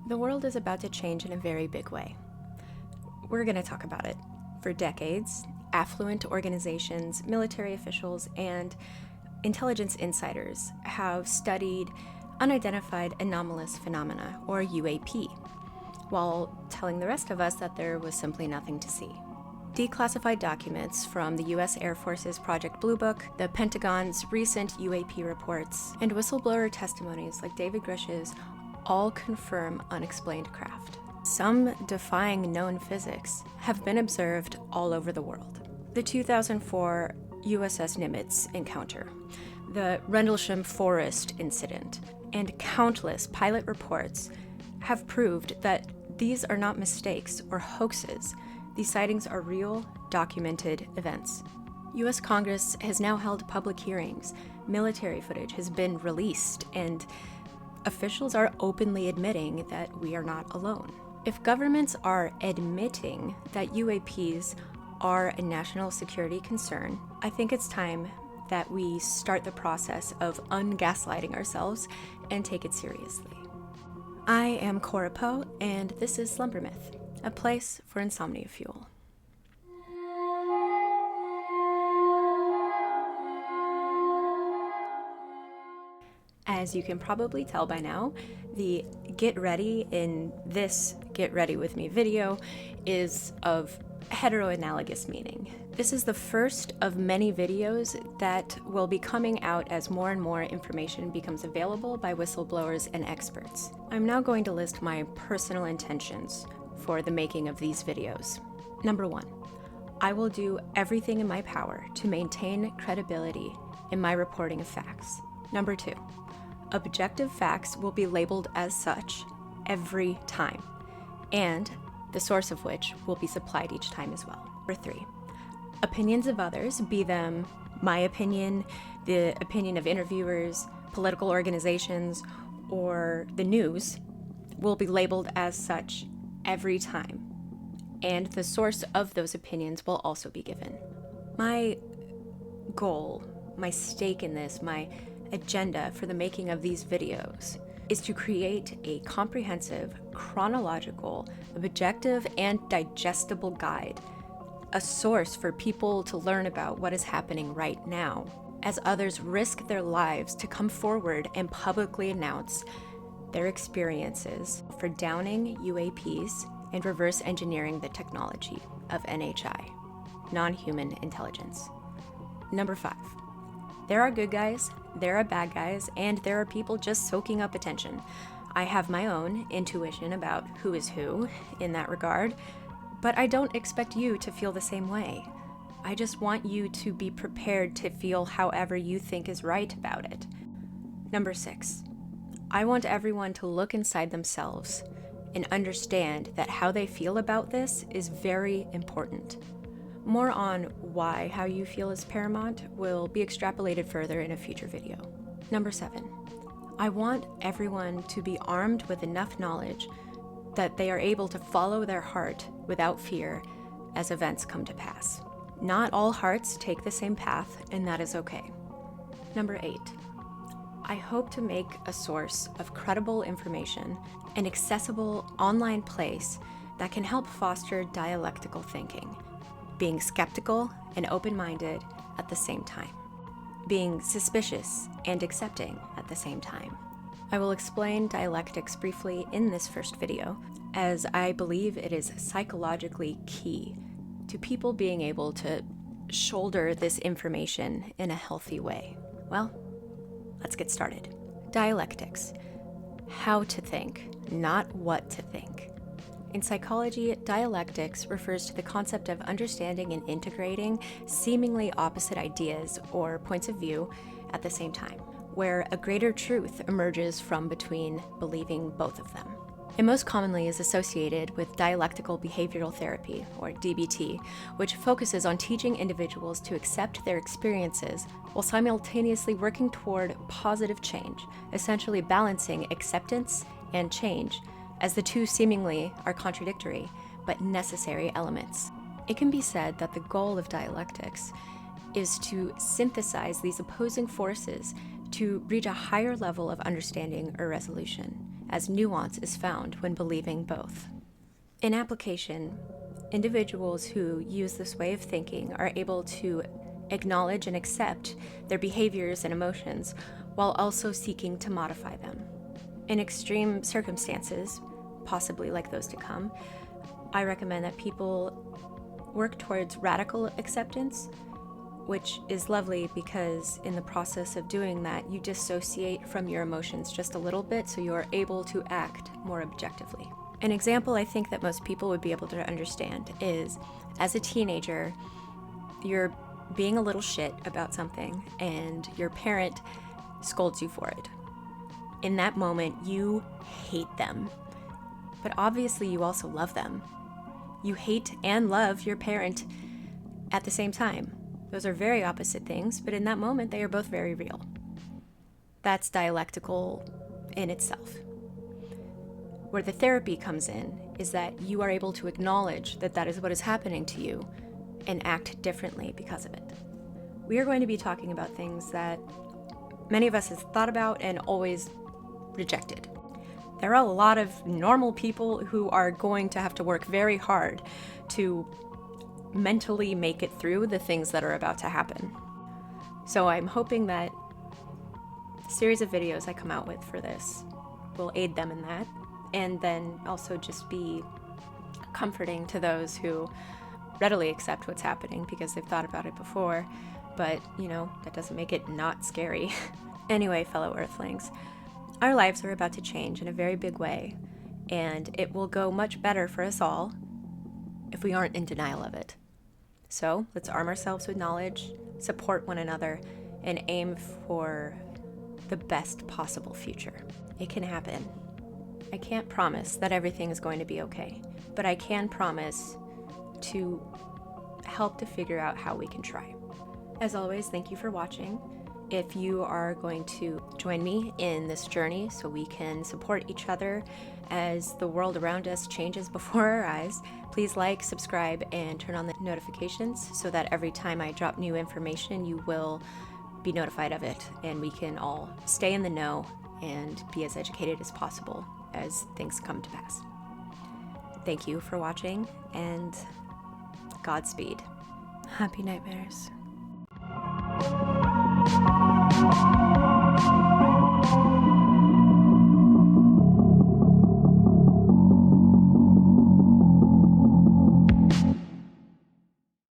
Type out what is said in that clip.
The world is about to change in a very big way. We're going to talk about it. For decades, affluent organizations, military officials, and intelligence insiders have studied unidentified anomalous phenomena, or UAP, while telling the rest of us that there was simply nothing to see. Declassified documents from the U.S. Air Force's Project Blue Book, the Pentagon's recent UAP reports, and whistleblower testimonies like David Grish's all confirm unexplained craft. Some defying known physics have been observed all over the world. The 2004 USS Nimitz encounter, the Rendlesham Forest incident, and countless pilot reports have proved that these are not mistakes or hoaxes. These sightings are real, documented events. U.S. Congress has now held public hearings, military footage has been released, and officials are openly admitting that we are not alone. If governments are admitting that UAPs are a national security concern, I think it's time that we start the process of ungaslighting ourselves and take it seriously. I am Cora Poe, and this is Slumber Myth, a place for insomnia fuel. As you can probably tell by now, the get ready in this Get Ready With Me video is of heteroanalogous meaning. This is the first of many videos that will be coming out as more and more information becomes available by whistleblowers and experts. I'm now going to list my personal intentions for the making of these videos. Number 1, I will do everything in my power to maintain credibility in my reporting of facts. Number 2, objective facts will be labeled as such every time, and the source of which will be supplied each time as well. Number 3, opinions of others, be them my opinion, the opinion of interviewers, political organizations, or the news, will be labeled as such every time, and the source of those opinions will also be given. My goal, my stake in this, my agenda for the making of these videos is to create a comprehensive, chronological, objective, and digestible guide, a source for people to learn about what is happening right now, as others risk their lives to come forward and publicly announce their experiences for downing UAPs and reverse engineering the technology of NHI, non-human intelligence. Number 5, there are good guys, there are bad guys, and there are people just soaking up attention. I have my own intuition about who is who in that regard, but I don't expect you to feel the same way. I just want you to be prepared to feel however you think is right about it. Number 6, I want everyone to look inside themselves and understand that how they feel about this is very important. More on why how you feel is paramount will be extrapolated further in a future video. Number 7, I want everyone to be armed with enough knowledge that they are able to follow their heart without fear as events come to pass. Not all hearts take the same path, and that is okay. Number 8, I hope to make a source of credible information, an accessible online place that can help foster dialectical thinking, being skeptical and open-minded at the same time, being suspicious and accepting at the same time. I will explain dialectics briefly in this first video, as I believe it is psychologically key to people being able to shoulder this information in a healthy way. Well, let's get started. Dialectics. How to think, not what to think. In psychology, dialectics refers to the concept of understanding and integrating seemingly opposite ideas or points of view at the same time, where a greater truth emerges from between believing both of them. It most commonly is associated with dialectical behavioral therapy, or DBT, which focuses on teaching individuals to accept their experiences while simultaneously working toward positive change, essentially balancing acceptance and change, as the two seemingly are contradictory but necessary elements. It can be said that the goal of dialectics is to synthesize these opposing forces to reach a higher level of understanding or resolution. as nuance is found when believing both. In application, individuals who use this way of thinking are able to acknowledge and accept their behaviors and emotions while also seeking to modify them. In extreme circumstances, possibly like those to come, I recommend that people work towards radical acceptance, which is lovely because in the process of doing that, you dissociate from your emotions just a little bit so you are able to act more objectively. An example I think that most people would be able to understand is, as a teenager, you're being a little shit about something and your parent scolds you for it. In that moment, you hate them. But obviously you also love them. You hate and love your parent at the same time. Those are very opposite things, but in that moment, they are both very real. That's dialectical in itself. Where the therapy comes in is that you are able to acknowledge that that is what is happening to you and act differently because of it. We are going to be talking about things that many of us have thought about and always rejected. There are a lot of normal people who are going to have to work very hard to mentally make it through the things that are about to happen. So I'm hoping that the series of videos I come out with for this will aid them in that, and then also just be comforting to those who readily accept what's happening because they've thought about it before, but, that doesn't make it not scary. Anyway, fellow Earthlings, our lives are about to change in a very big way, and it will go much better for us all if we aren't in denial of it. So let's arm ourselves with knowledge, support one another, and aim for the best possible future. It can happen. I can't promise that everything is going to be okay, but I can promise to help to figure out how we can try. As always, thank you for watching. If you are going to join me in this journey so we can support each other as the world around us changes before our eyes, please like, subscribe, and turn on the notifications so that every time I drop new information, you will be notified of it and we can all stay in the know and be as educated as possible as things come to pass. Thank you for watching, and Godspeed. Happy nightmares.